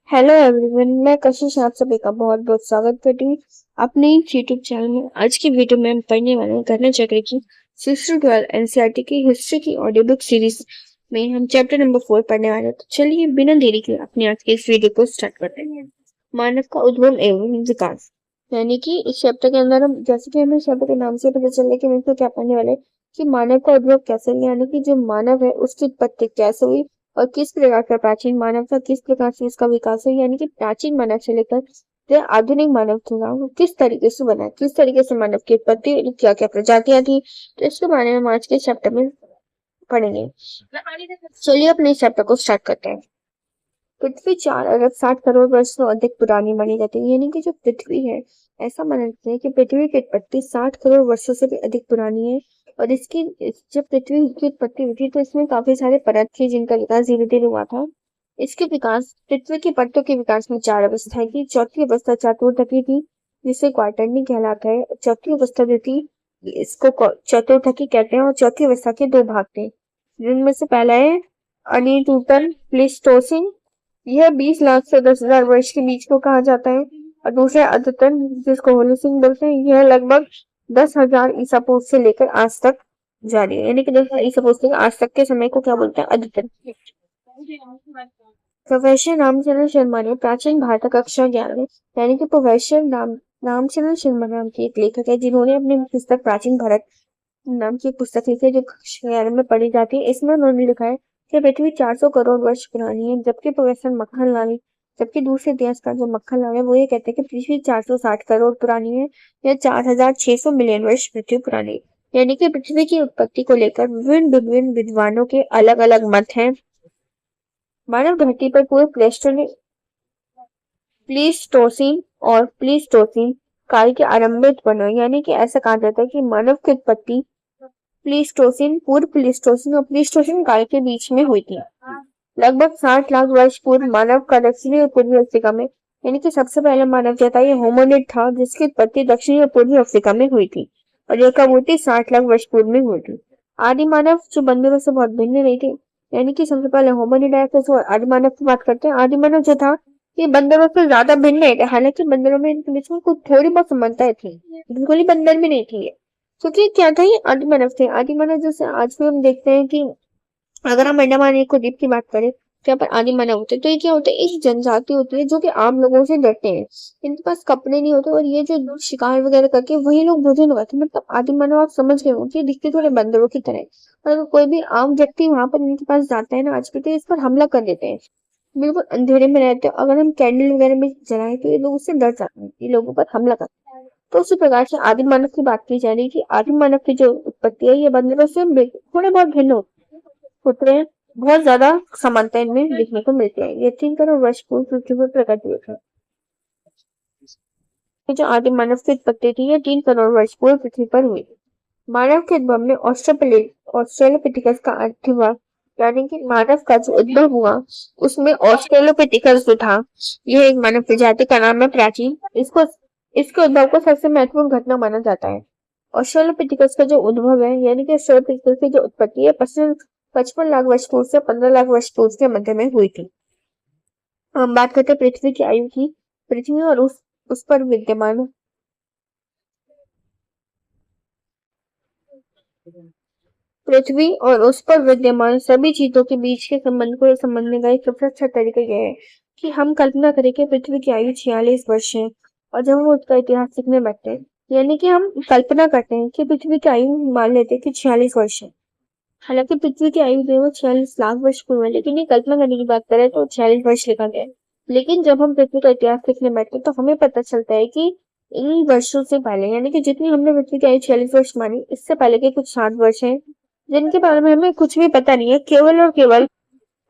Hello everyone, मैं कशिश आप सभी का बहुत बहुत स्वागत करती हूँ अपने यूट्यूब चैनल में। आज की वीडियो में हम पढ़ने वाले हैं गणना चक्र की 6-12 एनसीईआरटी की हिस्ट्री की ऑडियो बुक सीरीज में हम चैप्टर नंबर 4 पढ़ने वाले हैं। तो चलिए बिना देरी के अपने आज के इस वीडियो को स्टार्ट करते हैं। मानव का उद्गम एवं विकास, यानी कि इस चैप्टर के अंदर हम जैसे कि हमें चैप्टर के नाम से पता चल रहा है कि हम इसको क्या पढ़ने वाले हैं कि मानव का उद्भव कैसे हुआ, यानी कि जो मानव है उसकी उत्पत्ति कैसे हुई और किस प्रकार का प्राचीन मानव था, किस प्रकार से इसका विकास है, यानी कि प्राचीन मानव से लेकर जो आधुनिक मानव था वो किस तरीके से बना, किस तरीके से मानव की उत्पत्ति, क्या क्या प्रजातियां थी। तो इसके बारे में हम आज के चैप्टर में पढ़ेंगे। चलिए अपने इस चैप्टर को स्टार्ट करते हैं। पृथ्वी 4 अरब 60 करोड़ वर्ष से अधिक पुरानी मानी जाती है, यानी कि जो पृथ्वी है ऐसा माना जाता है कि पृथ्वी की उत्पत्ति 60 करोड़ वर्षों से भी अधिक पुरानी है। और इसकी जब पृथ्वी की उत्पत्ति हुई थी तो इसमें काफी सारे परत थे जिनका विकास धीरे धीरे हुआ था। इसके विकास पृथ्वी की परतों के विकास में 4 अवस्थाएं थी। चौथी अवस्था चतुर्थकी थी जिसे क्वार्टरनी कहलाता है। चौथी अवस्था जो थी इसको चतुर्थकी कहते हैं और चौथी अवस्था के 2 भाग थे जिनमें से पहला है अनिटूटन प्लीस्टोसिन, यह 20 लाख से 10,000 वर्ष के बीच को कहा जाता है। और दूसरा अद्यतन जिसको होलोसिन बोलते हैं, यह लगभग 10,000 ईसा पूर्व से लेकर आज तक जारी है, यानी कि 10,000 ईसा पूर्व से आज तक के समय को क्या बोलते हैं, अद्यतन। प्रोफेसर रामचंद्र शर्मा ने प्राचीन भारत का कक्षा 11 यानी कि प्रोफेसर रामचंद्र शर्मा नाम के एक लेखक है जिन्होंने अपनी पुस्तक प्राचीन भारत नाम की एक पुस्तक लिखी है जो कक्षा 11 में पढ़ी जाती है। इसमें उन्होंने लिखा है कि पृथ्वी 400 करोड़ वर्ष पुरानी है, जबकि प्रोफेसर मक्खनलाल जबकि दूसरे इतिहासकार जो मक्खनलाल है वो ये कहते हैं कि पृथ्वी 460 करोड़ पुरानी है या 4,600 मिलियन वर्ष पृथ्वी पुरानी है। यानी कि पृथ्वी की उत्पत्ति को लेकर विभिन्न विद्वानों के अलग अलग मत हैं। मानव धरती पर पूरे प्लीस्टोसीन और प्लीस्टोसीन काल के आरंभिक बनो, यानी कि ऐसा कहा जाता है कि मानव की उत्पत्ति प्लीस्टोसीन, पूर्व प्लीस्टोसीन और प्लीस्टोसीन काल के बीच में हुई थी। लगभग 60 लाख वर्ष पूर्व मानव का दक्षिणी और पूर्वी अफ्रीका में, यानी कि सबसे पहला मानव जो था ये होमोनिड था जिसकी उत्पत्ति दक्षिणी और पूर्वी अफ्रीका में हुई थी और यह कब हुई थी, 60 लाख वर्ष पूर्व में हुई थी। आदि मानव जो बंदरों से बहुत भिन्न नहीं थे, यानी कि सबसे पहले होमोनिड आया था। आदि मानव की बात करते हैं, आदि मानव जो था ये बंदरों से ज्यादा भिन्न नहीं थे, हालांकि बंदरों में इनके बीच में कुछ थोड़ी बहुत समानताएं थी, बिल्कुल ही बंदर भी नहीं थी ये। क्योंकि क्या था, ये आदि मानव थे। आदि मानव जैसे आज भी हम देखते हैं कि अगर हम अंडमान को द्वीप की बात करें तो यहाँ पर आदि मानव होते हैं, तो ये क्या होता है, एक जनजाति होती है जो कि आम लोगों से डरते हैं, इनके पास कपड़े नहीं होते और ये जो शिकार वगैरह करके वही लोग भोजन उगाते हैं। मतलब आदि मानव आप समझ गए होंगे, दिखते थोड़े बंदरों की तरह। और अगर कोई भी आम व्यक्ति वहां पर इनके पास जाता है ना आज भी, तो इस पर हमला कर देते हैं। बिल्कुल अंधेरे में रहते हैं, अगर हम कैंडल वगैरह में जलाएं तो ये लोग उससे डर जाते हैं, ये लोगों पर हमला करते हैं। तो उसी प्रकार से आदि मानव की बात की जा रही है कि आदि मानव की जो उत्पत्ति है ये बंदरों से थोड़े बहुत भिन्न होते हैं, बहुत ज्यादा समानता इनमें देखने को मिलती है। ये 3 करोड़ वर्ष पूर्व पृथ्वी पर प्रकट हुए थे। जो आदि मानव की उत्पत्ति थी ये 3 करोड़ वर्ष पूर्व पृथ्वी पर हुई। मानव के उद्भव में ऑस्ट्रेलोपिथिकस का अर्थ हुआ, यानी कि मानव का जो उद्भव हुआ उसमें ऑस्ट्रेलोपिथिकस जो था यह एक मानव प्रजाति का नाम है प्राचीन। इसके उद्भव को सबसे महत्वपूर्ण घटना माना जाता है। ऑस्ट्रेलोपिथिकस का जो उद्भव है, यानी कि ऑस्ट्रेलोपिथिकस की जो उत्पत्ति है 55 लाख वर्ष पूर्व से 15 लाख वर्ष पूर्व के मध्य में हुई थी। हम बात करते हैं पृथ्वी की आयु की। पृथ्वी और उस पर विद्यमान पृथ्वी और उस पर विद्यमान सभी चीजों के बीच के संबंध को समझने का एक सबसे अच्छा तरीका यह है कि हम कल्पना करें कि पृथ्वी की आयु 46 वर्ष है और जब हम उसका इतिहास सीखने बैठते हैं, यानी कि हम कल्पना करते हैं कि पृथ्वी की आयु मान लेते हैं कि 46 वर्ष है। हालांकि पृथ्वी की आयु जो है वो 46 लाख वर्ष पूर्व है, लेकिन ये कल्पना करने की बात करें तो 46 वर्ष लिखा गया है। लेकिन जब हम पृथ्वी का इतिहास सीखने बैठते हैं तो हमें पता चलता है कि इन वर्षों से पहले, यानी कि जितनी हमने पृथ्वी की आयु 46 वर्ष मानी, इससे पहले के कुछ 60 वर्ष हैं जिनके बारे में हमें कुछ भी पता नहीं है। केवल और केवल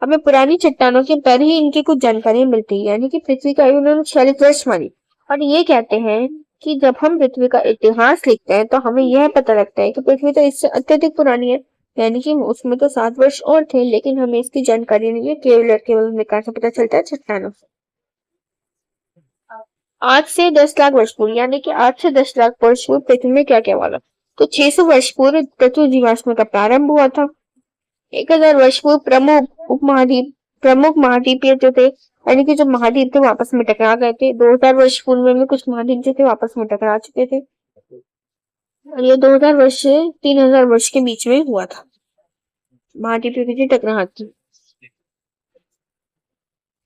हमें पुरानी चट्टानों के पर ही इनकी कुछ जानकारी मिलती है, यानी कि पृथ्वी का आयु उन्होंने 46 वर्ष मानी। और ये कहते हैं कि जब हम पृथ्वी का इतिहास लिखते हैं तो हमें यह पता लगता है कि पृथ्वी तो इससे अत्यधिक पुरानी है, यानी कि उसमें तो 7 वर्ष और थे, लेकिन हमें इसकी जानकारी नहीं है। केवल और केवल हमें कहाँ से पता चलता है, चट्टानों से। आज से 10 लाख वर्ष पूर्व, यानी कि आज से 10 लाख वर्ष पूर्व पृथ्वी में क्या क्या हुआ था, तो 600 वर्ष पूर्व पृथ्वी जीवाश्म का प्रारंभ हुआ था। 1000 वर्ष पूर्व प्रमुख उपमहाद्वीप प्रमुख महाद्वीपीय जो थे, यानी कि जो महाद्वीप थे वो आपस में टकरा गए थे। 2000 वर्ष पूर्व में कुछ महाद्वीप जो थे वो आपस में टकरा चुके थे, और ये 2000 वर्ष से 3000 वर्ष के बीच में हुआ था महाद्वीपीय की टकराहट की।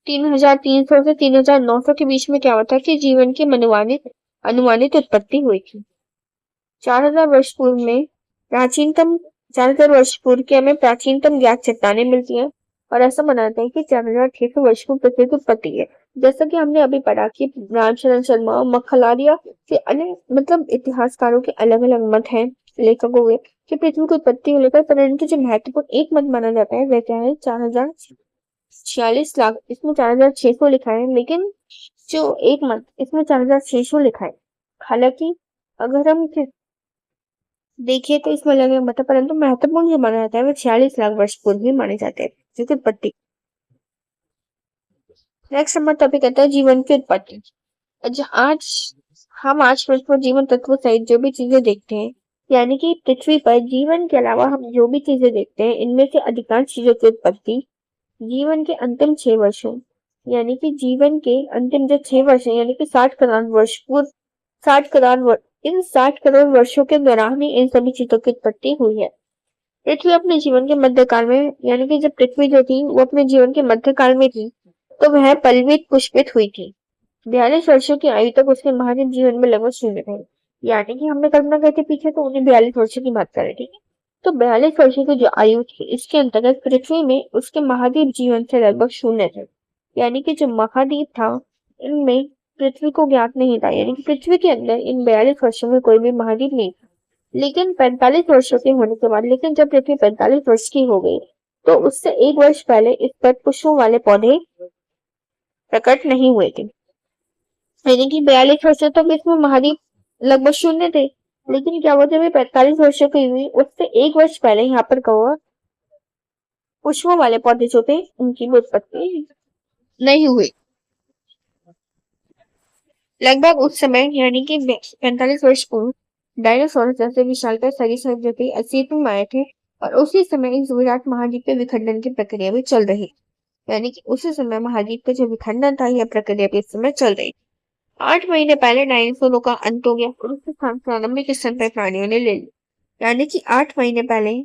3300 से 3900 के बीच में क्या हुआ था कि जीवन की अनुमानित उत्पत्ति हुई थी। 4000 वर्ष पूर्व में प्राचीनतम 4000 वर्ष पूर्व की हमें प्राचीनतम ज्ञात चट्टानें मिलती हैं, और ऐसा माना जाता है कि 4600 वर्ष पूर्व पृथ्वी की उत्पत्ति है। जैसा कि हमने अभी पढ़ा कि रामचरण शर्मा और मखलारिया के अन्य मतलब इतिहासकारों के अलग अलग मत हैं, लेखकों के, कि पृथ्वी की उत्पत्ति को लेकर, परंतु जो महत्वपूर्ण एक मत माना जाता है वह क्या है, 4046 लाख। इसमें 4600 लिखा है, लेकिन जो एक मत इसमें 4600 लिखा है। हालांकि अगर हम देखिए तो इसमें अलग अलग मत है, परंतु महत्वपूर्ण जो माना जाता है वह 46 लाख वर्ष पूर्व भी माने जाते हैं क्योंकि उत्पत्ति। नेक्स्ट नंबर टॉपिक आता है जीवन की उत्पत्ति। आज पृथ्वी पर जीवन तत्व सहित जो भी चीजें देखते हैं, यानी कि पृथ्वी पर जीवन के अलावा हम जो भी चीजें देखते हैं, इनमें से अधिकांश चीजों की उत्पत्ति जीवन के अंतिम 6 वर्षों, यानी कि जीवन के अंतिम जो 6 वर्ष है, यानी कि 60 करोड़ वर्ष पूर्व 60 करोड़ इन 60 करोड़ वर्षों के दौरान ही इन सभी चीजों की उत्पत्ति हुई है। पृथ्वी अपने जीवन के मध्यकाल में, यानी कि जब पृथ्वी जो थी वो अपने जीवन के मध्यकाल में थी, तो वह पल्वित पुष्पित हुई थी। 42 वर्षों की आयु तक उसके महान जीवन में लगभग शून्य थे, यानी कि हमने कल्पना की थी पीछे तो उन्हें 42 वर्षों की बात कर रही थी। तो 42 वर्षों की जो आयु थी, इसके अंतर्गत पृथ्वी में उसके महाद्वीप जीवन से लगभग शून्य थे, यानी कि जो महाद्वीप था इनमें पृथ्वी को ज्ञात नहीं था, यानी कि पृथ्वी के अंदर इन 42 वर्षों में कोई भी महाद्वीप नहीं था। लेकिन 45 वर्षों के होने के बाद, लेकिन जब पृथ्वी 45 वर्ष की हो गई, तो उससे 1 वर्ष पहले इस पर पुष्पों वाले पौधे प्रकट नहीं हुए थे, यानी कि 42 वर्षों तक इसमें महाद्वीप लगभग शून्य थे। लेकिन क्या हुआ, जब ये 45 वर्षों की हुई, उससे 1 वर्ष पहले यहाँ पर कौवा पुष्पों वाले पौधे जो थे उनकी भी उत्पत्ति नहीं हुई। लगभग उस समय, यानी कि 45 वर्ष पूर्व, डायनासोर जैसे विशालकाय सरीसृप जो थे अस्तित्व में आए थे, और उसी समय इस विराट महाद्वीप के विखंडन की प्रक्रिया भी चल रही, यानी कि उसी समय महाद्वीप का जो विखंडन था यह प्रक्रिया भी इस समय चल रही। 8 महीने पहले डायनासोरों का अंत हो गया और उसके स्थान प्रारंभिक स्तनपायी प्राणियों ने ले लिया, यानी कि 8 महीने पहले,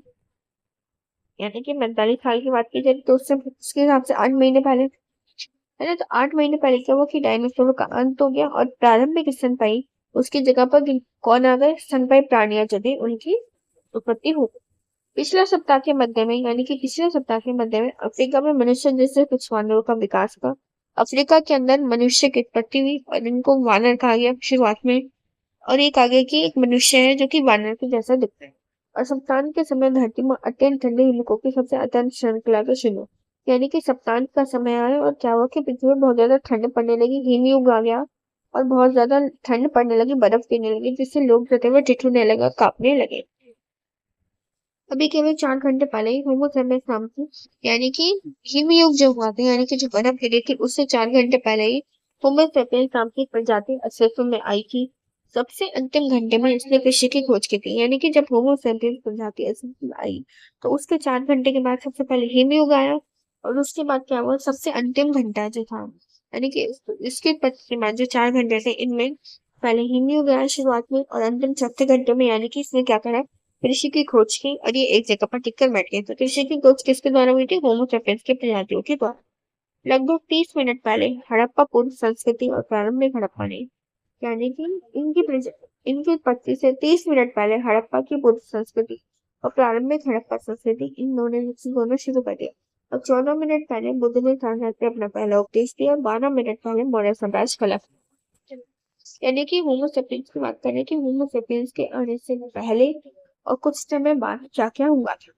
यानी कि 45 साल की बात की जाए तो उसके हिसाब से 8 महीने पहले है ना, तो 8 महीने पहले क्या हुआ कि डायनासोरों का अंत हो गया और प्रारंभिक स्तनपायी उसकी जगह पर कौन आ गए, स्तनपायी प्राणियां जो थे उनकी उत्पत्ति हो गई। पिछले सप्ताह के मध्य में, यानी कि पिछले सप्ताह के मध्य में अफ्रीका में मनुष्य जैसे कुछ वानरों का विकास हुआ। अफ्रीका के अंदर मनुष्य की उत्पत्ति हुई और इनको वानर कहा गया शुरुआत में, और एक आगे की एक मनुष्य है जो कि वानर के जैसा दिखता है। और सप्ताह के समय धरती में अत्यंत ठंडे हिमकों की सबसे अत्यंत श्रृंखला के शुरू, यानी कि सप्ताह का समय आया और क्या हुआ कि पृथ्वी में बहुत ज्यादा ठंड पड़ने लगी, हिमयुग आ गया और बहुत ज्यादा ठंड पड़ने लगी, बर्फ गिरने लगी, जिससे लोग जो थे वो ठिठुरने लगे, कांपने लगे। अभी केवल 4 घंटे पहले ही होमो सेपियंस नाम की, यानी कि हिमयुग जो हुआ था, यानी कि जो बर्फ गिरी थी उससे 4 घंटे पहले ही होमो सेपियंस नाम की प्रजाति अस्तित्व में आई थी। सबसे अंतिम घंटे में इसने कृषि की खोज की थी, यानी कि जब होमो सेपियंस प्रजाति अस्तित्व में आई तो उसके 4 घंटे के बाद सबसे पहले हिमयुग आया, और उसके बाद क्या हुआ, सबसे अंतिम घंटा जो था, यानी कि इसके बाद जो 4 घंटे थे इनमें पहले हिमयुग आया शुरुआत में, और अंतिम चौथे घंटे में यानी कि इसने क्या करा, कृषि की खोज की, और ये एक जगह पर टिककर बैठ गए। तो कृषि की खोज किसके द्वारा हुई थी, होमो सेपियंस के प्रजातियों के द्वारा। लगभग 30 मिनट पहले हड़प्पा पूर्व संस्कृति और प्रारंभिक हड़प्पा ने, यानी कि इनकी उत्पत्ति से 30 मिनट पहले हड़प्पा की पूर्व संस्कृति और प्रारंभिक हड़प्पा संस्कृति इन दोनों शुरू कर दिया। और 14 मिनट पहले बुद्ध ने सारनाथ में अपना पहला उपदेश दिया और 12 मिनट पहले मौर्य साम्राज्य फैला। यानी कि होमो सेपियंस की बात करें कि होमो सेपियंस के आने से पहले और कुछ समय बाद क्या क्या हुआ था।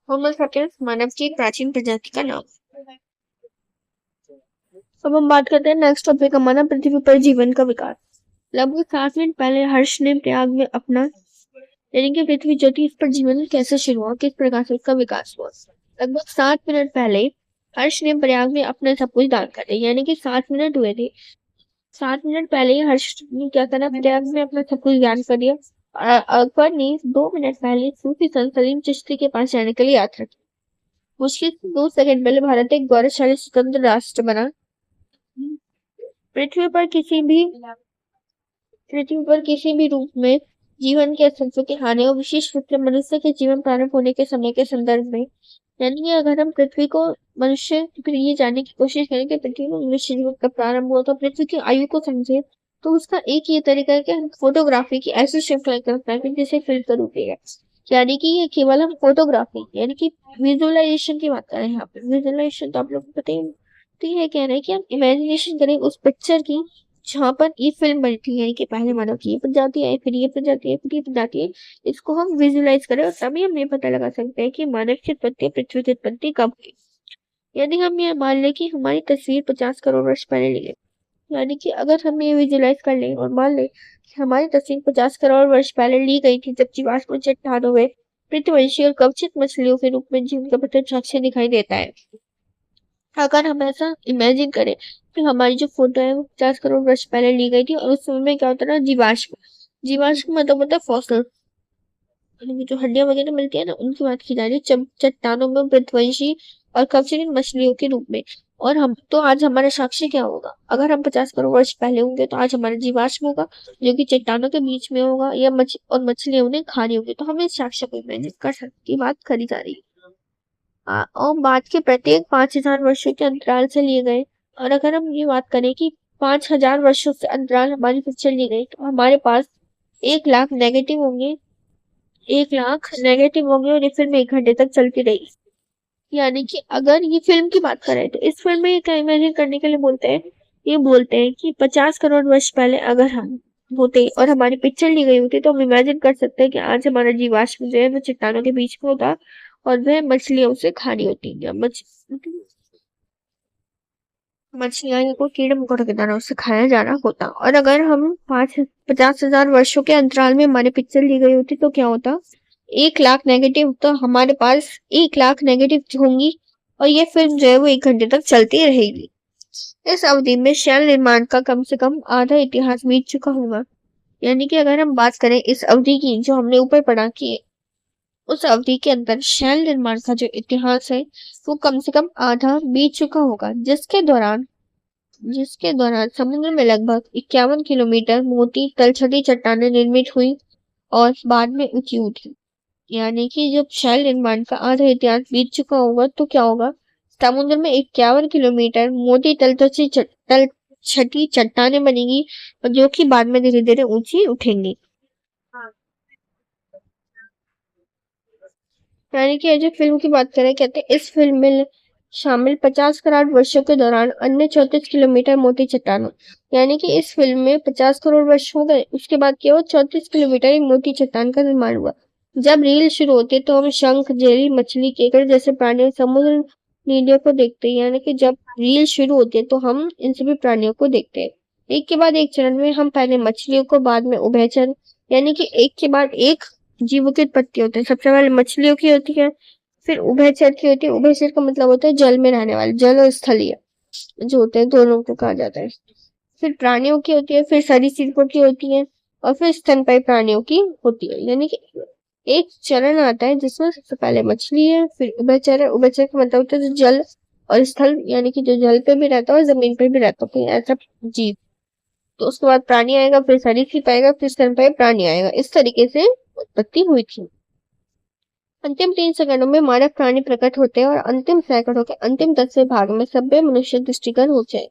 होमो सेपियंस मानव की एक प्राचीन प्रजाति का नाम। अब हम बात करते हैं नेक्स्ट टॉपिक का, मानव पृथ्वी पर जीवन का विकास। लगभग 7 मिनट पहले हर्ष ने प्रयाग में अपना, यानी कि पृथ्वी ज्योति इस पर जीवन कैसे शुरू हुआ, किस प्रकार से उसका विकास हुआ। लगभग 7 मिनट पहले हर्ष ने प्रयाग में अपना सब कुछ दान कर दिया, यानी कि 7 मिनट हुए थे, 7 मिनट पहले ही हर्ष ने क्या करा, प्रयाग में अपना सब कुछ दान कर दिया। अकबर ने 2 मिनट पहले सूफी संत सलीम चिश्ती के पास जाने के लिए यात्रा की। मुश्किल से 2 सेकंड पहले भारत एक गौरवशाली स्वतंत्र राष्ट्र बना। पृथ्वी पर किसी भी पृथ्वी पर किसी भी रूप में जीवन के अस्तित्व के हानि और विशेष रूप से मनुष्य के जीवन प्रारंभ होने के समय के संदर्भ में, यानी कि अगर हम पृथ्वी को मनुष्य फिर ये जानने की कोशिश करें कि पृथ्वी में मनुष्य जीवन कब प्रारंभ हुआ, तो पृथ्वी की आयु को समझे, तो उसका एक ये तरीका है कि हम फोटोग्राफी की ऐसी श्रृंखला करते हैं जिसे फिल्टर उठेगा। यानी कि ये केवल हम फोटोग्राफी यानी कि विजुअलाइजेशन की बात करें। यहाँ पे विजुअलाइजेशन तो आप लोग को पता ही है। तो ये कह रहे हैं कि हम इमेजिनेशन करें उस पिक्चर की जहाँ पर ये फिल्म बनी थी, यानी कि पहले मानव की ये प्रजाति है, फिर ये प्रजाति है, फिर ये प्रजाति है। इसको हम विजुअलाइज करें और तभी हम ये पता लगा सकते हैं कि मानव की उत्पत्ति पृथ्वी की उत्पत्ति कब हुई। यदि हम ये मान लें कि हमारी तस्वीर 50 करोड़ वर्ष पहले ली गई, यानी कि अगर हम ये विजुअलाइज कर लें और मान लें कि हमारी तस्वीर 50 करोड़ वर्ष पहले ली गई थी, जब जीवाश्म चट्टानों में पृथ्ववंशी और कवचित मछलियों के रूप में जीवन का प्रत्यक्ष साक्ष्य दिखाई देता है। अगर हम ऐसा इमेजिन करें कि हमारी जो फोटो है वो 50 करोड़ वर्ष पहले ली गई थी और उस समय में क्या होता है ना, जीवाश्म जीवाश्म मतलब होता है फॉसिल, जो हड्डियां वगैरह मिलती है ना, उनकी बात की जा रही है चट्टानों में पृथ्ववंशी और कवचित मछलियों के रूप में। और हम तो आज हमारा साक्ष्य क्या होगा, अगर हम 50 करोड़ वर्ष पहले होंगे तो आज हमारा जीवाश्म होगा जो कि चट्टानों के बीच में होगा, या और मछलियां उन्हें खा रही होगी। तो हमें इस साक्ष्य को इमेजिन कर सकती बात करी जा रही है। और बाद के प्रत्येक 5000 वर्षों के अंतराल से लिए गए। और अगर हम ये बात करें कि 5000 वर्षों से अंतराल हमारी पिक्चर ली गई, तो हमारे पास 1 लाख नेगेटिव होंगे, 1 लाख नेगेटिव होंगे और ये फिल्म 1 घंटे तक चलती रही। यानी कि अगर ये फिल्म की बात करें तो इस फिल्म में ये क्या इमेजिन करने के लिए बोलते हैं, ये बोलते हैं कि 50 करोड़ वर्ष पहले अगर हम होते और हमारी पिक्चर ली गई होती, तो हम इमेजिन कर सकते हैं कि आज हमारा जीवाश्म जो है वो चट्टानों के बीच में होता और वह मछलियां उसे खा रही होती, या मछलियां या कोई कीड़े मकोड़े की तरह उसे खाया जा रहा होता। और अगर हम 50,000 वर्षों के अंतराल में हमारी पिक्चर ली गई होती तो क्या होता, 1 लाख नेगेटिव, तो हमारे पास 1 लाख नेगेटिव होंगी और ये फिल्म जो है वो 1 घंटे तक चलती रहेगी। इस अवधि में शैल निर्माण का कम से कम आधा इतिहास बीत चुका होगा। यानी कि अगर हम बात करें इस अवधि की जो हमने ऊपर पढ़ा कि उस अवधि के अंदर शैल निर्माण का जो इतिहास है वो कम से कम आधा बीत चुका होगा, जिसके दौरान समुद्र में लगभग 51 किलोमीटर मोटी तलछटी चट्टानें निर्मित हुई और बाद में ऊंची उठी। यानी कि जब शैल निर्माण का आधा इतिहास बीत चुका होगा तो क्या होगा, समुद्र में 51 किलोमीटर मोटी तलछटी चट्टानें बनेगी और जो कि बाद में धीरे धीरे ऊंची उठेंगी। यानी कि जो फिल्म की बात करें, कहते हैं इस फिल्म में शामिल 50 करोड़ वर्षों के दौरान अन्य 34 किलोमीटर मोटी चट्टानों, यानी कि इस फिल्म में 50 करोड़ वर्ष हो गए, उसके बाद केवल 34 किलोमीटर एक मोटी चट्टान का निर्माण हुआ। जब रील शुरू होती है तो हम शंख, जेली, मछली, केकड़ जैसे प्राणियों, समुद्र नीलियों को देखते हैं। यानी कि जब रील शुरू होती है तो हम इन सभी प्राणियों को देखते हैं। एक के बाद एक चरण में हम पहले मछलियों को, बाद में उभयचर, यानी कि एक के बाद एक जीवों की उत्पत्ति होती है। सबसे पहले मछलियों की होती है, फिर उभयचर की होती है। उभयचर का मतलब होता है जल में रहने वाले, जल और स्थलीय जो होते हैं, दोनों को कहा जाता है। फिर प्राणियों की होती है, फिर सरीसृपों की होती है और फिर स्तनपायी प्राणियों की होती है। यानी कि एक चरण आता है जिसमें सबसे पहले मछली है, फिर उभयचर है। उभयचर का मतलब होता है जो जल और स्थल, यानी कि जो जल पे भी रहता है और जमीन पे भी रहता है, ऐसा जीव। तो उसके बाद प्राणी आएगा, फिर सरीसृप आएगा, फिर स्तनपायी प्राणी आएगा। इस तरीके से उत्पत्ति हुई थी। अंतिम 3 सेकंडों में मानव प्राणी प्रकट होते हैं और अंतिम सैकड़ों के अंतिम 10वें भाग में सभ्य मनुष्य दृष्टिगत होते हैं।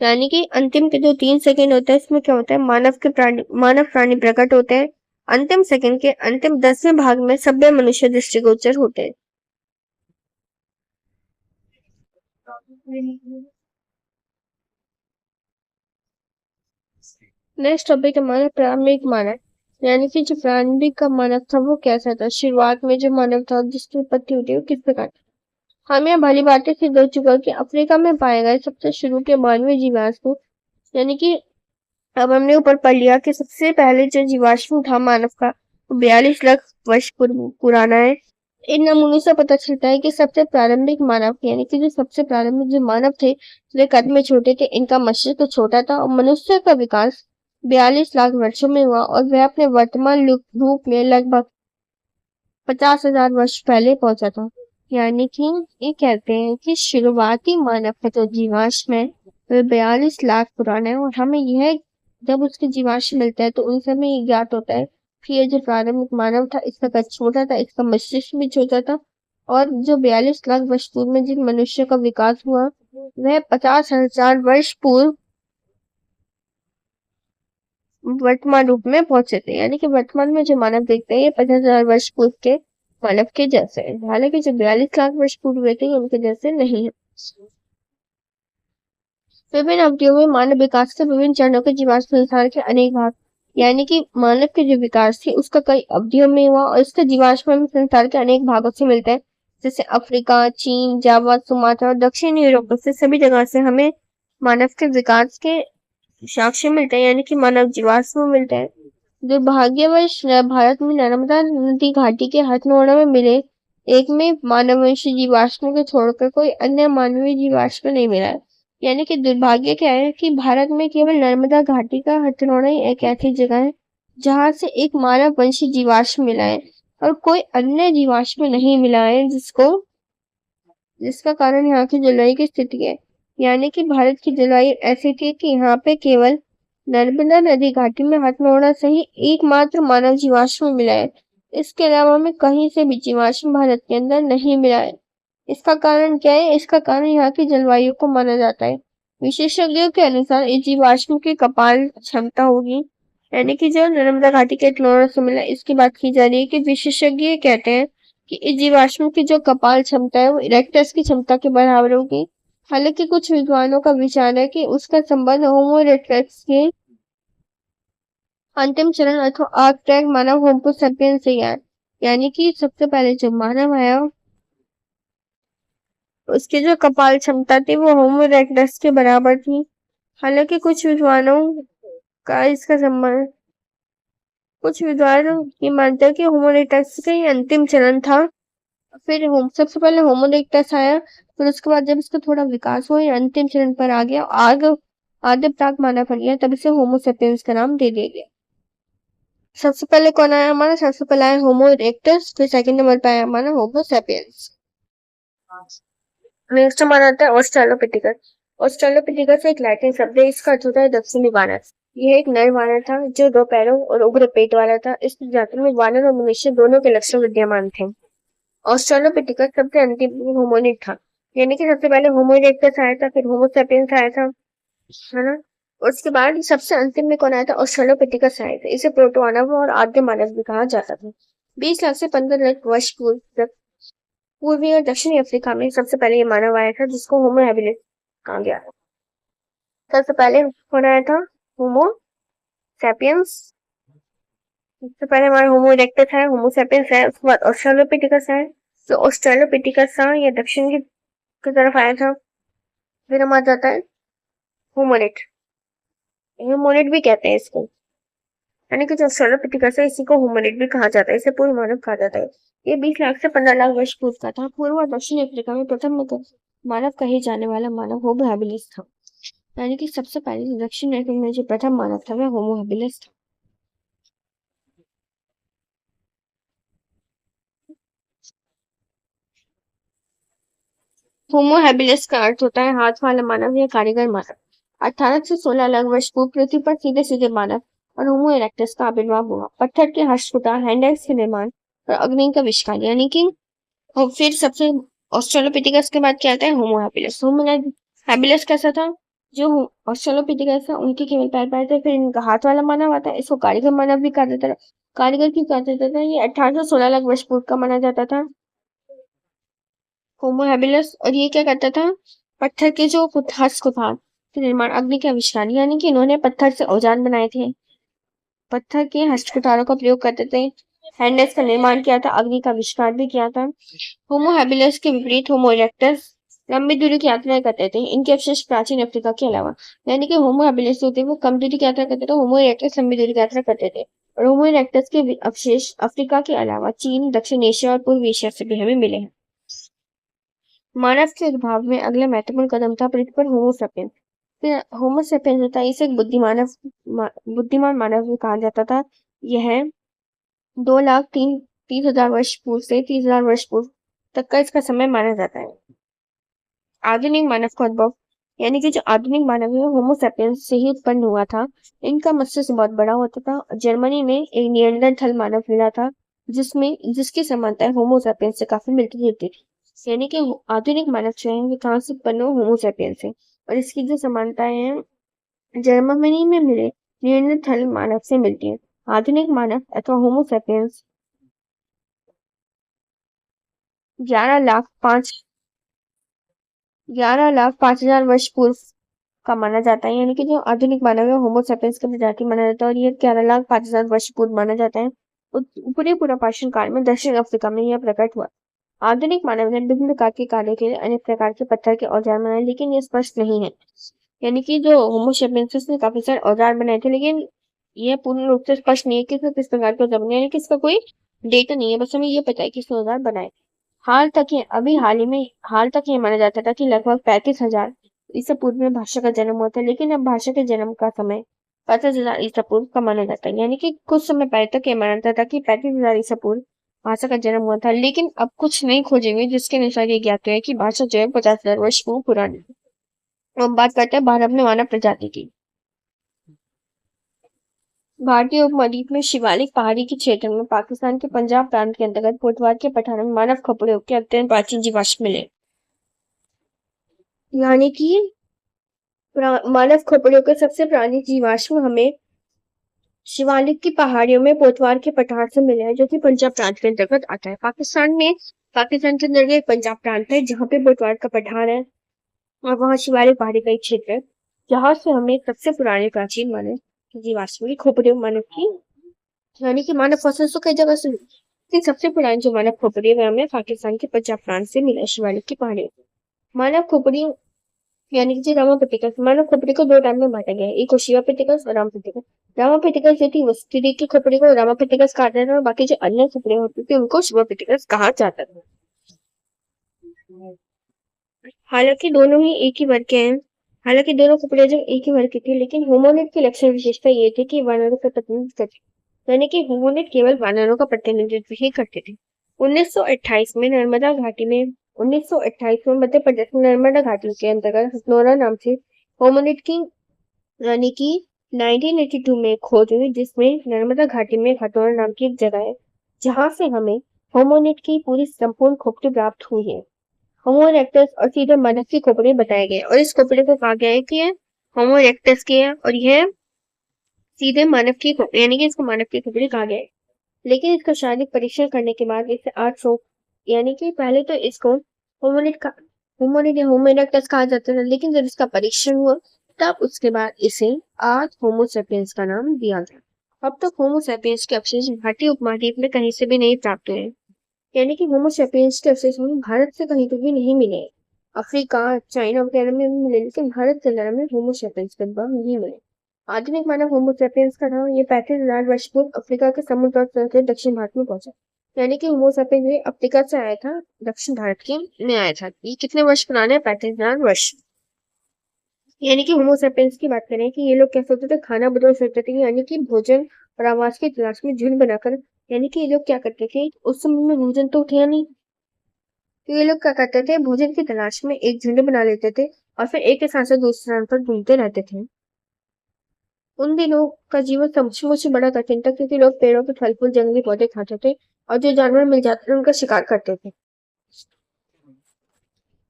यानी कि अंतिम के जो 3 सेकंड होते हैं इसमें क्या होता है, मानव प्राणी प्रकट होते हैं। अंतिम सेकंड के अंतिम 10वें भाग में सभ्य मनुष्य दृष्टिगोचर होते हैं। नेक्स्ट टॉपिक है मानव प्रारंभिक मानव। यानी कि जो प्रारंभिक का मानव था वो कैसा था, शुरुआत में जो मानव था जिसकी उत्पत्ति हुई थी वो किस प्रकार। हम यह भली बातें सिद्ध हो चुका कि अफ्रीका में पाए गए सबसे शुरू के मानवीय जीवाश्म, यानी कि अब हमने ऊपर पढ़ लिया कि सबसे पहले जो जीवाश्म था मानव का वो 42 लाख वर्ष पुराना है। इन नमूनों से पता चलता है कि सबसे प्रारंभिक मानव, यानी कि जो सबसे प्रारंभिक जो मानव थे वे कद में छोटे थे, इनका मस्तिष्क छोटा था और मनुष्य का विकास 42 लाख वर्षों में हुआ और वह अपने वर्तमान रूप में लगभग 50,000 वर्ष पहले पहुंचा था। यानी कि ये कहते हैं कि शुरुआती मानव का जो जीवाश्म है वह 42 लाख पुराना है, और हमें यह जब उसके जीवाश्म मिलता है तो उन समय ये ज्ञात होता है कि ये जो प्रारंभिक मानव था इसका कद छोटा था, इसका मस्तिष्क भी छोटा था, और जो 42 लाख वर्ष पूर्व में जिन मनुष्य का विकास हुआ वह 50,000 वर्ष पूर्व वर्तमान रूप में पहुंचे थे। यानी कि वर्तमान में जो मानव देखते हैं ये 50,000 वर्ष पूर्व के मानव के जैसे है, हालांकि जो 42 लाख वर्ष पूर्व हुए थे ये उनके जैसे नहीं है। विभिन्न अवधियों में मानव विकास के विभिन्न चरणों के जीवाश्म संसार के अनेक भाग, यानी कि मानव के जो विकास थी उसका कई अवधियों में हुआ और इसका जीवाश्म हमें संसार के अनेक भागों से मिलता है, जैसे अफ्रीका, चीन, जावा, सुमात्रा और दक्षिण यूरोप से सभी जगह से हमें मानव के विकास के साक्ष्य मिलते हैं, यानी कि मानव जीवाश्म मिलते हैं। दुर्भाग्यवश भारत में नर्मदा नदी घाटी के हथनोड़ा में मिले एक में मानववंशी जीवाश्म को छोड़कर कोई अन्य मानवीय जीवाश्म नहीं मिला है। यानी कि दुर्भाग्य क्या है कि भारत में केवल नर्मदा घाटी का हथनोड़ा ही एक ऐसी जगह है जहां से एक मानववंशी जीवाश्म मिला है और कोई अन्य जीवाश्म नहीं मिला है जिसका कारण यहाँ की जलवायु की स्थिति है। यानी कि भारत की जलवायु ऐसी थी कि यहाँ पे केवल नर्मदा नदी घाटी में हथनोड़ा से ही एकमात्र मानव जीवाश्म मिला है। इसके अलावा हमें कहीं से भी जीवाश्म भारत के अंदर नहीं मिला है। इसका कारण क्या है? इसका कारण यहाँ की जलवायु को माना जाता है। विशेषज्ञों के अनुसार इस जीवाश्म की कपाल क्षमता होगी, यानी कि जो नर्मदा घाटी के हथनोड़ा से मिला इसकी बात की जा रही है कि विशेषज्ञ कहते हैं कि इस जीवाश्म की जो कपाल क्षमता है वो इरेक्टस की क्षमता के बराबर होगी। हालांकि कुछ विद्वानों का विचार है कि उसका संबंध होमो इरेक्टस के अंतिम चरण अथवा आर्कटैग मानव होमो सेपियंस से है। यानी कि सबसे पहले जो मानव आया उसकी जो कपाल क्षमता थी वो होमो इरेक्टस के बराबर थी। हालांकि कुछ विद्वान ये मानते हैं कि होमो इरेक्टस का ही अंतिम चरण था। फिर सबसे पहले होमो इरेक्टस आया, फिर उसके बाद जब इसका थोड़ा विकास हुआ, अंतिम चरण पर आ गया, आगे प्राक मानव बन गया, तब इसे होमो सेपियंस का नाम दे दिया गया। सबसे पहले कौन आया हमारा? सबसे पहले आया होमो इरेक्टस, फिर सेकंड नंबर पे आया हमारा होमो सेपियंस। नेक्स्ट हमारा आता है ऑस्ट्रेलोपिथेकस। ऑस्ट्रेलोपिथेकस एक लैटिन शब्द है, इसका अर्थ होता है दक्षिणी वानर। यह एक नर वानर था जो 2 पैरों और उग्र पेट वाला था। इस प्रजाति में वानर और मनुष्य दोनों के लक्षण विद्यमान थे। ऑस्ट्रेलोपिथेकस सबसे अंतिम होमोनिड था, यानी कि सबसे पहले होमो इरेक्टस आया था, फिर होमो सेपियंस आया था, है ना। उसके बाद सबसे अंतिम में कौन आया था? ऑस्ट्रेलोपिथेकस आया था। इसे प्रोटो मानव और आद्य मानव भी कहा जाता था। 20 लाख से 15 लाख वर्ष पूर्व तक पूर्वी और दक्षिणी अफ्रीका में सबसे पहले ये मानव आया था जिसको होमो हैबिलिस कहा गया था। सबसे पहले कौन आया था? Homo sapiens. सबसे पहले हमारा होमो इरेक्टस है, होमो सैपियंस है, उसके बाद ऑस्ट्रेलोपिथेकस है। तो ऑस्ट्रेलोपिथेकस था ये दक्षिण की तरफ आया था। फिर हमारा जाता है होमोनिड। होमोनिड भी कहते हैं इसको, यानी कि जो ऑस्ट्रेलोपिथेकस है इसी को होमोनिड भी कहा जाता है, इसे पूर्व मानव कहा जाता है। ये 20 लाख से 15 लाख वर्ष पूर्व का था। पूर्व और दक्षिण अफ्रीका में प्रथम मानव कहे जाने वाला मानव होमो हैबिलिस था, यानी कि सबसे पहले दक्षिण अफ्रीका में जो प्रथम मानव था वह होमो हैबिलिस था। होमो हैबिलिस का अर्थ होता है हाथ वाला मानव या कारीगर मानव। 18 से 16 लाख वर्ष पूर्व पृथ्वी पर सीधे सीधे मानव और होमो इरेक्टस का आविर्भाव हुआ। पत्थर के हस्तकुटार, हैंडएक्स के निर्माण और अग्नि का आविष्कार, यानी कि और फिर सबसे ऑस्ट्रेलोपिथेकस के बाद क्या आता है? Homo habilis. होमो हैबिलिस कैसा था? जो ऑस्ट्रेलोपिथेकस था उनके केवल पैर पैर थे। फिर इनका हाथ वाला मानव आता है, इसको कारीगर मानव भी कहा जाता था। कारीगर क्यों कहा जाता था? ये 18 से 16 लाख वर्ष पूर्व का माना जाता था होमो हैबिलिस। और ये क्या करता था? पत्थर के जो कुठार के निर्माण, अग्नि के आविष्कार, यानी कि इन्होंने पत्थर से औजार बनाए थे, पत्थर के हस्तकुटारों का प्रयोग करते थे, हैंडल्स का निर्माण किया था, अग्नि का आविष्कार भी किया था। होमो हैबिलिस के विपरीत होमो इरेक्टस लंबी दूरी की यात्राएं करते थे। इनके अवशेष प्राचीन अफ्रीका के अलावा, यानी कि होमो हैबिलिस जो थे वो कम दूरी की यात्रा करते थे, होमो इरेक्टस लंबी दूरी की यात्रा करते थे। और होमो इरेक्टस के अवशेष अफ्रीका के अलावा चीन, दक्षिण एशिया और पूर्व एशिया से भी हमें मिले हैं। मानव के उद्भव में अगला महत्वपूर्ण कदम था पृथ्वी पर होमो सेपियंस। फिर होमो सेपियंस होता है, इसे एक बुद्धिमान मानव भी कहा जाता था। यह 2 लाख 30 हजार वर्ष पूर्व से 30 हजार वर्ष पूर्व तक का इसका समय माना जाता है। आधुनिक मानव का उद्भव, यानी कि जो आधुनिक मानव है होमो सैपियंस से ही उत्पन्न हुआ था। इनका मस्तिष्क बहुत बड़ा होता था। जर्मनी में एक नियंडरथल मानव मिला था जिसकी समानताएं होमो सैपियंस से काफी मिलती जुलती थी। यानी कि आधुनिक मानव जो है वो कहाँ से उत्पन्न हुआ, होमो सैपियंस से। और इसकी जो समानताएं हैं जर्मनी में मिले नियंडरथल मानव से मिलती है। आधुनिक मानव अथवा होमो सैपियंस 11 लाख 5 हजार वर्ष पूर्व का माना जाता है। यानी कि जो आधुनिक मानव है होमो सैपियंस का प्रजाति माना जाता है और ये 11 लाख 5 हजार वर्ष पूर्व माना जाता है। पूरे प्राचीन काल में दक्षिण अफ्रीका में यह प्रकट हुआ। आधुनिक मानव ने विभिन्न प्रकार के कार्यों के लिए अनेक प्रकार के पत्थर के औजार बनाए, लेकिन ये स्पष्ट नहीं है। यानी कि जो होमो सैपियंस ने काफी सारे औजार बनाए थे, लेकिन यह पूर्ण रूप से स्पष्ट नहीं है कि इसमें किस प्रकार के औजार बनाए, यानी कि इसका कोई डेटा नहीं है। बस हमें ये पता है कि इसने औजार बनाए। हाल तक ये माना जाता था कि लगभग 35 हजार ईसा पूर्व में भाषा का जन्म हुआ था, लेकिन अब भाषा के जन्म का समय 50 हजार ईसा पूर्व का माना जाता है। यानी कि कुछ समय पहले तक ये माना जाता था कि 35 हजार ईसा पूर्व भाषा का जन्म हुआ था, लेकिन अब कुछ नई खोजें हुई जिसके अनुसार ये ज्ञात है कि भाषा जो है 50 हजार वर्ष पूर्व पुरानी है। अब बात करते हैं भारत में मानव प्रजाति की। भारतीय उपमहाद्वीप में शिवालिक पहाड़ी के क्षेत्र में पाकिस्तान के पंजाब प्रांत के अंतर्गत पोटवार के पठार में मानव खपड़ों के अत्यंत प्राचीन जीवाश्म मिले। यानी कि मानव खोपड़ियों के सबसे पुराने जीवाश्म हमें शिवालिक की पहाड़ियों में पोटवार के पठार से मिले हैं, जो कि पंजाब प्रांत के अंतर्गत आता है। पाकिस्तान के अंदर एक पंजाब प्रांत है जहाँ पे पोटवार का पठार है और वहाँ शिवालिक पहाड़ी का एक क्षेत्र है जहाँ से हमें सबसे पुराने प्राचीन मानव जीवाश्म की खोपड़ियों मानव की, यानी कि मानव फॉसिल तो कई जगह से, लेकिन सबसे पुरानी जो मानव खोपड़ी है हमें पाकिस्तान के पंजाब प्रांत से मिला शिवालिक की पहाड़ी। मानव खोपड़ी यानी कि रामापिथिकस, मानव खोपड़ी को दो टाइम में बांटा गया है, एक को शिवापिथिकस और रामापिथिकस। रामापिथिकस जो थी स्त्री की खोपड़ी को रामापिथिकस कहा जाता था और बाकी जो अन्य खोपड़ी होती थी उनको शिवापिथिकस कहा जाता था। हालांकि दोनों ही एक ही वर्ग के हैं। हालांकि दोनों खोपड़ियां जो एक ही वर्ग की थी, लेकिन होमोनिड की लक्षण विशेषता ये थी कि वानरों का प्रतिनिधित्व करते, यानी कि होमोनिड केवल वानरों का प्रतिनिधित्व ही करते थे। 1928 में नर्मदा घाटी में 1928 में मध्य प्रदेश में नर्मदा घाटी के अंतर्गत हथनोरा नाम से होमोनिड की, यानी कि 1982 में खोज हुई, जिसमें नर्मदा घाटी में हथनोरा नाम की एक जगह है जहां से हमें होमोनिड की पूरी संपूर्ण खोपड़ी प्राप्त हुई है। होमो इरेक्टस और सीधे मानव की खोपड़ी बताए गए और इस खोपड़ी को कहा गया है कि यह होमो इरेक्टस की है और यह सीधे मानव की खोपड़ी, यानी कि इसको मानव की खोपड़ी कहा गया है। लेकिन इसका शारीरिक परीक्षण करने के बाद इसे 800, यानी कि पहले तो इसको होमोनिड या होमो इरेक्टस कहा जाता था, लेकिन जब इसका परीक्षण हुआ तब उसके बाद इसे आज होमो सैपियंस का नाम दिया गया। अब तक होमो सैपियंस के अवशेष भारतीय उपमहाद्वीप में कहीं से भी नहीं प्राप्त हुए, यानी कि होमो सैपियंस के अवशेष हमें भारत से कहीं पर भी नहीं मिले। अफ्रीका, चाइना वगैरह में भी मिले, लेकिन भारत के अंदर में होमो सैपियंस के उद्भव नहीं मिले। आधुनिक मानव होमो सैपियंस का नाम ये 35 हजार वर्ष पूर्व अफ्रीका के समुद्र तट से दक्षिण भारत में पहुंचा, यानी कि होमो सैपियंस ये अफ्रीका से आया था, दक्षिण भारत के में आया था। ये कितने वर्ष पुराने हैं? 35 हजार वर्ष। यानी कि होमो सैपियंस की बात करें कि ये लोग क्या सोचते थे, खाना बदल सकते थे, यानी कि भोजन और आवास की तलाश में झुंड बनाकर, यानी कि ये लोग क्या करते थे, उस समय में भोजन तो थे नहीं, तो ये लोग क्या करते थे, भोजन की तलाश में एक झुंड बना लेते थे और फिर एक स्थान से दूसरे स्थान पर घूमते रहते थे। उन दिनों का जीवन सचमुच बड़ा कठिन था, क्योंकि लोग पेड़ों के फल फूल जंगली पौधे खाते थे और जो जानवर मिल जाते थे उनका शिकार करते थे।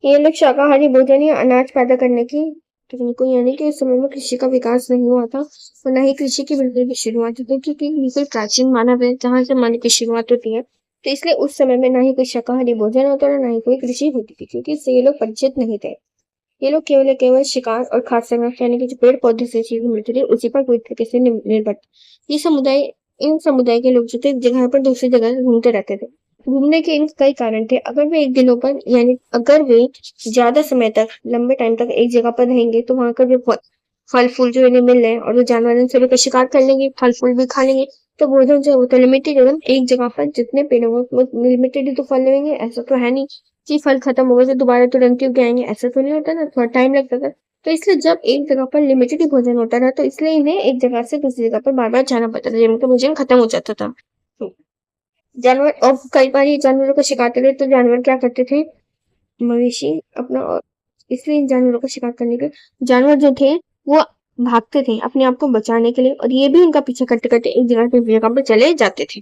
ये लोग शाकाहारी भोजन या अनाज पैदा करने की तकनीकों, यानी कि उस समय में कृषि का विकास नहीं हुआ था और न ही कृषि की बिल्कुल भी शुरुआत हुई, क्योंकि बिल्कुल प्राचीन मानव है जहाँ से मानव की शुरुआत होती है, तो इसलिए उस समय में ना ही कोई शाकाहारी भोजन होता था, ना ही कोई कृषि होती थी, क्योंकि इससे ये लोग परिचित नहीं थे। ये लोग केवल शिकार और खाद्य संग्रह, यानी कि जो पेड़ पौधे से चीजें मिलती थी उसी पर पूरी तरीके से निर्भर। इन समुदाय के लोग जो थे जगह पर दूसरी जगह घूमते रहते थे। घूमने के कई कारण थे। अगर वे ज्यादा समय तक, लंबे टाइम तक एक जगह पर रहेंगे तो वहां का जो फल फूल जो इन्हें मिल रहे हैं और जो जानवर से लोग शिकार कर लेंगे, फल फूल भी खा लेंगे, तो भोजन जो है वो तो लिमिटेड होगा। एक जगह पर जितने पेड़ होंगे वो लिमिटेड ही तो फल लेंगे, ऐसा तो है नहीं कि फल खत्म हो गए तो दोबारा तुरंत ही उग आएंगे, ऐसा तो नहीं होता ना, थोड़ा टाइम लगता था। तो इसलिए जब एक जगह पर लिमिटेड ही भोजन होता था, तो इसलिए इन्हें एक जगह से दूसरी जगह पर बार बार जाना पड़ता था, जिनका भोजन खत्म हो जाता था। जानवर, और कई बार ये जानवरों का शिकार करते तो जानवर क्या करते थे, मवेशी अपना, इसलिए इन जानवरों का शिकार करने के जानवर जो थे वो भागते थे अपने आप को बचाने के लिए, और ये भी उनका पीछा करते करते एक जगह से दूसरी जगह पर चले जाते थे।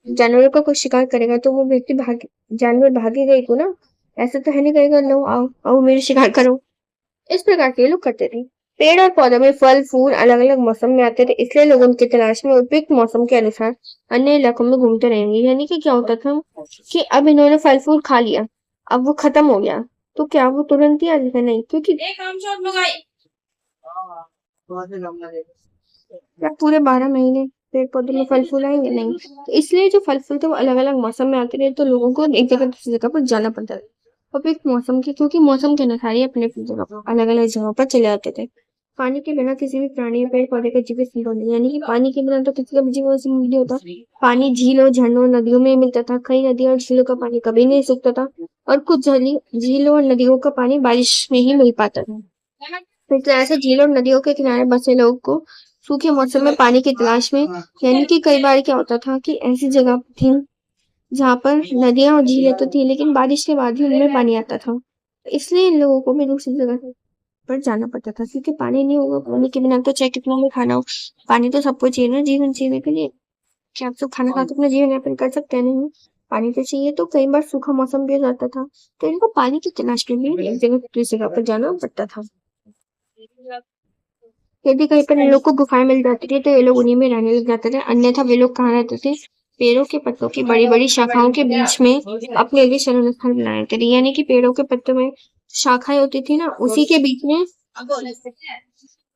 जानवरों का कोई शिकार करेगा तो वो व्यक्ति जानवर भागेगा ही तो ना, ऐसा तो है नहीं कहेगा लो आओ आओ मेरे शिकार करो। इस प्रकार के ये लोग करते थे। पेड़ और पौधों में फल फूल अलग अलग मौसम में आते थे, इसलिए लोग उनकी तलाश में उपयुक्त मौसम के अनुसार अन्य इलाकों में घूमते रहेंगे। यानी कि क्या होता था कि अब इन्होंने फल फूल खा लिया, अब वो खत्म हो गया, तो क्या वो तुरंत ही आ जाएगा? नहीं, क्योंकि क्या पूरे 12 महीने पेड़ पौधे में फल फूल आएंगे? नहीं। तो इसलिए जो फल फूल थे वो अलग अलग मौसम में आते रहे, तो लोगों को एक जगह दूसरी जगह पर जाना पड़ता था। और एक मौसम की, क्योंकि मौसम के अनुसार ही अपने अपनी जगह पर अलग अलग जगहों पर चले जाते थे। पानी के बिना किसी भी प्राणी या पेड़ पौधे का जीवित संभव नहीं, यानी कि पानी के बिना तो किसी का भी जीवन संभव नहीं होता। पानी झीलों झरनों नदियों में मिलता था, कई नदियों और झीलों का पानी कभी नहीं सूखता था, और कुछ झीलों और नदियों का पानी बारिश में ही मिल पाता था। तो इस तरह से झीलों और नदियों के किनारे बसे लोग को सूखे मौसम में पानी की तलाश में, यानी कि कई बार क्या होता था कि ऐसी जगह थी जहाँ पर नदियां और झीलें तो थी लेकिन बारिश के बाद ही उनमें पानी आता था, इसलिए इन लोगों को भी दूसरी जगह पर जाना पड़ता था, क्योंकि पानी नहीं होगा, पानी के बिना तो चाहे कितना भी खाना हो, पानी तो सबको चाहिए ना जीवन जीने के लिए। क्या आप सब खाना खा के अपना जीवन यापन कर सकते हैं? नहीं, पानी तो चाहिए। तो कई बार सूखा मौसम भी हो जाता था, तो इनको पानी की तलाश के लिए एक जगह से दूसरी जगह पर जाना पड़ता था। यदि कहीं पर इन लोग को गुफाएं मिल जाती थी तो ये लोग उन्हीं में रहने लग जाते थे, अन्यथा वे लोग कहाँ रहते थे? पेड़ों के पत्तों की बड़ी बड़ी शाखाओं के बीच में अपने लिए शरण स्थल बना लेते थे। यानी कि पेड़ों के पत्तों में शाखाएं होती थी ना, उसी के बीच में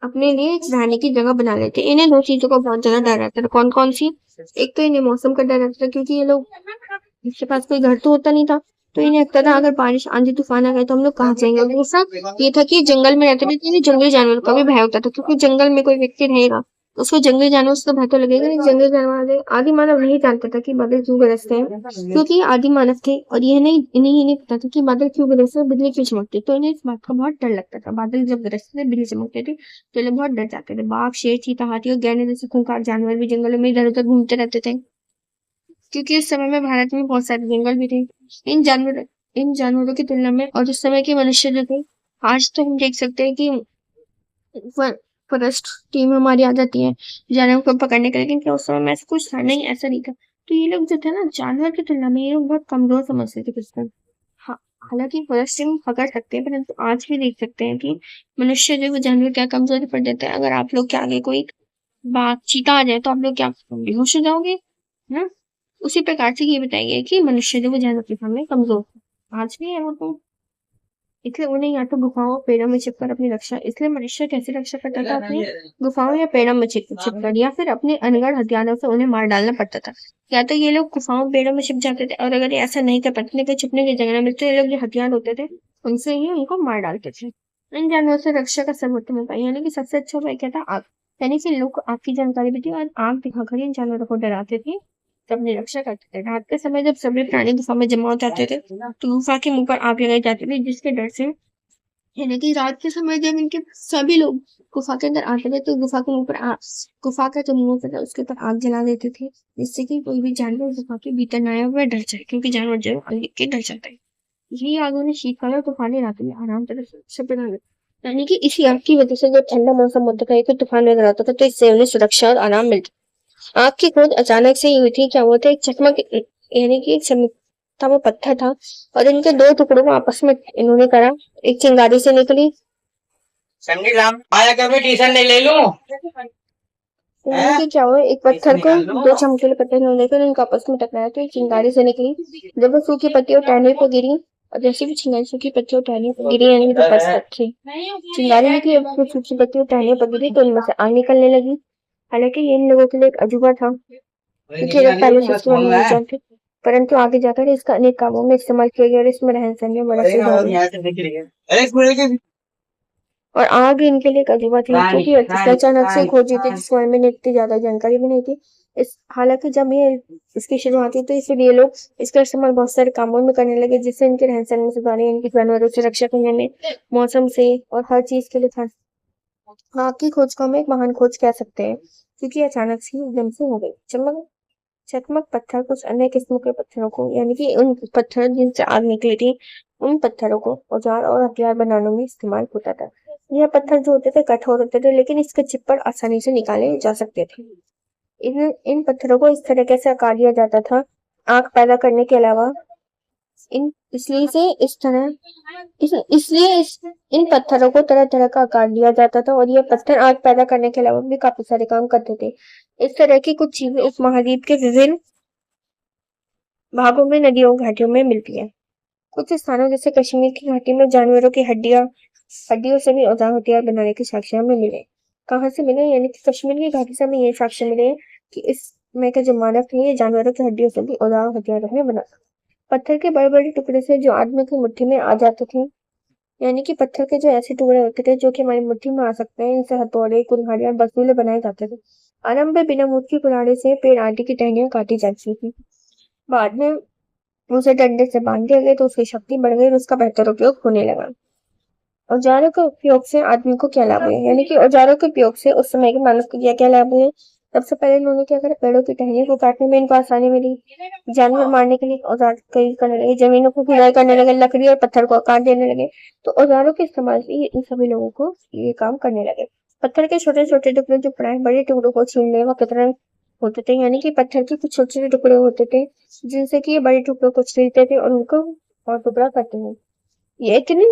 अपने लिए एक रहने की जगह बना लेते। इन्हें दो चीजों का बहुत ज्यादा डर रहता था। कौन कौन सी? एक तो इन्हें मौसम का डर रहता था, क्योंकि ये लोग, इसके पास कोई घर तो होता नहीं था, तो इन्हें लगता था अगर बारिश आंधी तूफान आ गए तो हम लोग कहाँ जाएंगे। और दूसरा ये था कि जंगल में रहते थे तो इन्हें जंगली जानवर का भी भय होता था, क्योंकि जंगल में कोई व्यक्ति रहेगा तो उसको जंगली जानवर से तो भय तो लगेगा नहीं। जंगली जानवर, आदि मानव नहीं जानता था कि बादल क्यों गरजते हैं, क्योंकि ये आदि मानव थे और यह नहीं, इन्हें ये नहीं पता था कि बादल क्यों गरजते हैं, बिजली क्यों चमकती। तो इन्हें इस बात का बहुत डर लगता था। बादल जब गरजते थे, बिजली चमकती थी, तो ये लोग बहुत डर जाते थे। बाघ शेर चीता हाथी और गैंडे जैसे खूंखार जानवर भी जंगलों में इधर उधर घूमते रहते थे, क्योंकि उस समय में भारत में बहुत सारे जंगल भी थे। इन जानवरों की तुलना में और उस समय के मनुष्य जो थे, आज तो हम देख सकते हैं कि फॉरेस्ट टीम हमारी आ जाती है जानवरों को पकड़ने के लिए, लेकिन क्या उस समय में ऐसा कुछ था? नहीं, ऐसा नहीं था। तो ये लोग जो थे ना, जानवर की तुलना में ये लोग बहुत कमजोर समझते थे किसको। हाँ, हालांकि फॉरेस्ट टीम पकड़ सकते हैं, परंतु आज भी देख सकते हैं कि मनुष्य जो वो जानवर क्या कमजोरी पड़ जाता है। अगर आप लोग के आगे कोई बाघ चीता आ जाए तो आप लोग क्या बेहोश हो जाओगे ना? उसी प्रकार से ये बताइए कि मनुष्य जो वो जानवर के सामने कमजोर है। आज भी है वो तो, इसलिए उन्हें या तो गुफाओं पेड़ों में छिपकर अपनी रक्षा, इसलिए मनुष्य कैसे रक्षा करता था? अपनी गुफाओं या पेड़ों में छिपकर, या फिर अपने अनगढ़ हथियारों से उन्हें मार डालना पड़ता था। या तो ये लोग गुफाओं पेड़ों में छिप जाते थे, और अगर ये ऐसा नहीं कर पाते थे, छिपने की जगह न मिलती, ये लोग जो हथियार होते थे उनसे ही उनको मार डालते थे। इन जानवरों से रक्षा का सर्वोत्तम उपाय, यानी कि सबसे अच्छा उपाय क्या था? आग। यानी कि लोग आग की जानकारी भी थी और आग दिखाकर इन जानवरों को डराते थे, तो अपनी रक्षा करते थे। रात के समय जब सभी प्राणी गुफा में जमा हो जाते थे तो गुफा के मुंह पर आग लगाई जाती थी, जिसके डर से, यानी कि रात के समय जब इनके सभी लोग गुफा के अंदर आते थे तो गुफा के मुंह पर गुफा का जो मुंह था उसके ऊपर आग जला देते थे, जिससे कि कोई भी जानवर गुफा के भीतर ना आए, वह डर जाए, क्योंकि जानवर जो है आग देख के डर जाता है। यही आग उन्हें शीतकाल और तूफानी रातों में आराम से प्रदान करती। यानी कि इसी आग की वजह से जब ठंडा मौसम होता था या तूफान वगैरह आता था तो इससे उन्हें सुरक्षा और आराम मिलता। आग की खोज अचानक से ही हुई थी। क्या हुआ था? एक चकमक, यानी कि एक था, वो पत्थर था और इनके दो टुकड़ों को आपस में इन्होंने करा, एक चिंगारी से निकली। संडे राम आया कभी ट्यूशन नहीं ले लूं। इनके क्या हुआ, एक पत्थर को दो चमकीले पत्थर इन्होंने लेकर इनका आपस में टकराया तो एक चिंगारी से निकली। जब वो सूखी पत्ती और टहनी पर गिरी, और जैसे भी चिंगारी सूखी पत्ती और टहनी पर गिरी, यानी कि बस थी, चिंगारी निकली और फिर सूखी पत्ती और टहनी पर गिरी तो इनमें से आग निकलने लगी। हालांकि ये इन लोगों के लिए एक अजूबा था, क्योंकि अगर पहले से इसके बारे में नहीं जानते, परंतु आगे जाकर इसका अनेक कामों में इस्तेमाल किया गया और इसमें रहन सहन में बड़ा सुधार हुआ। और आग इनके लिए एक अजूबा थी, क्योंकि अचानक से खोजी थी जिस बारे में इतनी ज्यादा जानकारी भी नहीं थी। इस हालांकि जब ये इसकी शुरुआत हुई तो इसलिए लोग इसका इस्तेमाल बहुत सारे कामों में करने लगे, जिससे इनके रहन सहन में सुधार, इनकी जानवरों से रक्षा करने में, मौसम से और हर चीज के लिए था। आग की खोज को हम एक महान खोज कह सकते हैं, क्योंकि अचानक से एकदम से हो गई। चमक चकमक पत्थर कुछ अन्य किस्मों के पत्थरों को यानी कि उन पत्थर जिनसे आग निकली थी उन पत्थरों को औजार और हथियार बनाने में इस्तेमाल होता था। यह पत्थर जो होते थे कठोर होते थे लेकिन इसके चिप पर आसानी से निकाले जा सकते थे। इन इन पत्थरों को इस तरीके से आकार दिया जाता था आग पैदा करने के अलावा इन इसलिए से इस तरह इन पत्थरों को तरह तरह का आकार दिया जाता था और ये पत्थर आग पैदा करने के अलावा भी काफी सारे काम करते थे। इस तरह की कुछ चीजें उस महाद्वीप के विभिन्न भागों में नदियों घाटियों में मिलती है। कुछ स्थानों जैसे कश्मीर की घाटी में जानवरों की हड्डियों से भी औजार हथियार बनाने के साक्ष्य हमें मिले। कहाँ से मिले यानी कि कश्मीर की घाटी से हमें ये साक्ष्य मिले कि इसमें के जो मानव थे ये जानवरों की हड्डियों से भी औजार हथियार हमें बना। पत्थर के बड़े बड़े टुकड़े से जो आदमी की मुट्ठी में आ जाते थे यानी कि पत्थर के जो ऐसे टुकड़े होते थे जो कि हमारी मुट्ठी में आ सकते हैं इनसे हथौड़े कुल्हाड़ी और बसूले बनाए जाते थे। आरंभ में बिना मुट्ठी कुल्हाड़ी से पेड़ आदि की टहनियां काटी जाती थी। बाद में उसे डंडे से बांध दिया गया तो उसकी शक्ति बढ़ गई और उसका बेहतर उपयोग होने लगा। औजारों के उपयोग से आदमी को क्या लाभ हुए यानी कि औजारों के उपयोग से उस समय के मानव को क्या क्या लाभ हुए। सबसे पहले इन्होंने क्या करा पेड़ों की टहनियों को काटने में इनको आसानी मिली। जानवर मारने के लिए औजार कई करने लगे जमीनों को खुदाई करने लगे लकड़ी और पत्थर को आकार देने लगे। तो औजारों के इस्तेमाल से इन सभी लोगों को ये काम करने लगे। पत्थर के छोटे छोटे टुकड़े जो पड़े बड़े टुकड़ों को छीनने व कितने होते थे यानी कि पत्थर के कुछ छोटे छोटे टुकड़े होते थे जिनसे कि ये बड़े टुकड़ों को छीलते थे और उनको और टुकड़ा करते हैं। ये इतने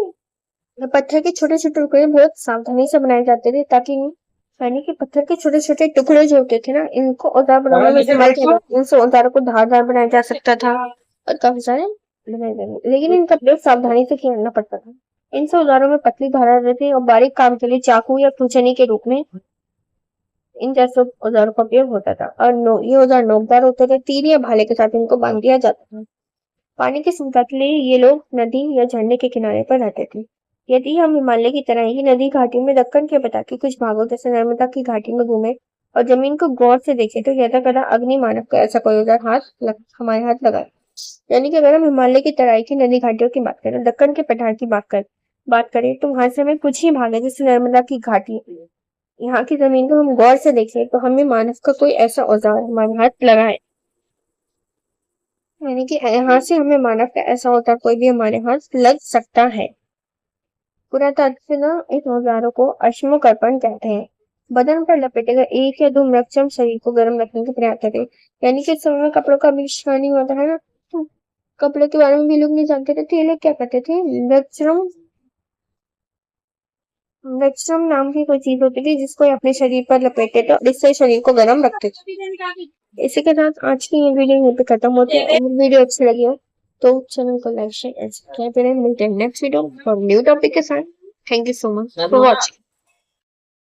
पत्थर के छोटे छोटे टुकड़े बहुत सावधानी से बनाए जाते थे ताकि यानी कि पत्थर के छोटे छोटे टुकड़े जो होते थे ना इनको औजार बनाने में इस्तेमाल किया जाता इनसे औजारों को धारदार बनाया जा सकता था और काफी सारे बनाए जाते लेकिन इनका प्रयोग सावधानी से करना पड़ता था। इन औजारों में पतली धार रहती और बारीक काम के लिए चाकू या खुंचनी के रूप में इन जैसे औजारों का उपयोग होता था और ये औजार नोकदार होते थे तीर या भाले के साथ इनको बांध दिया जाता था। पानी की सुविधा के लिए ये लोग नदी या झरने के किनारे पर रहते थे। यदि हम हिमालय की तरह ही नदी घाटी में दक्कन के पता के कुछ भागों जैसे नर्मदा की घाटी में घूमे और जमीन को गौर से देखे तो यदा कदा अग्नि मानव का ऐसा कोई औजार हमारे हाथ लगाए। यानी कि अगर हम हिमालय की तराई की नदी घाटियों की बात करें दक्कन के पठार की बात करें तो वहां से हमें कुछ ही भाग है जैसे नर्मदा की घाटी यहाँ की जमीन को हम गौर से देखें तो हमें मानव का कोई ऐसा औजार हमारे हाथ लगाए यानी कि यहाँ से हमें मानव का ऐसा औजार कोई भी हमारे हाथ लग सकता है। पुरातत्व से ना इन औजारों को अश्मकर्पण कहते हैं। बदन पर लपेटे गए एक या दो मृक्षम शरीर को गर्म रखने के प्रयास करते यानी कि इस समय में कपड़ों का आविष्कार नहीं होता है ना तो कपड़े के बारे में भी लोग नहीं जानते थे तो ये लोग क्या करते थे मृक्षम नाम की कोई चीज होती थी जिसको अपने शरीर पर लपेटे थे और इससे शरीर को गर्म रखते थे। इसी के साथ आज की ये वीडियो यहीं पे खत्म होती है। अगर वीडियो अच्छी लगी हो तो चैनल को लाइक शेयर मिलते हैं नेक्स्ट वीडियो और न्यू टॉपिक के साथ। Thank you so much for watching.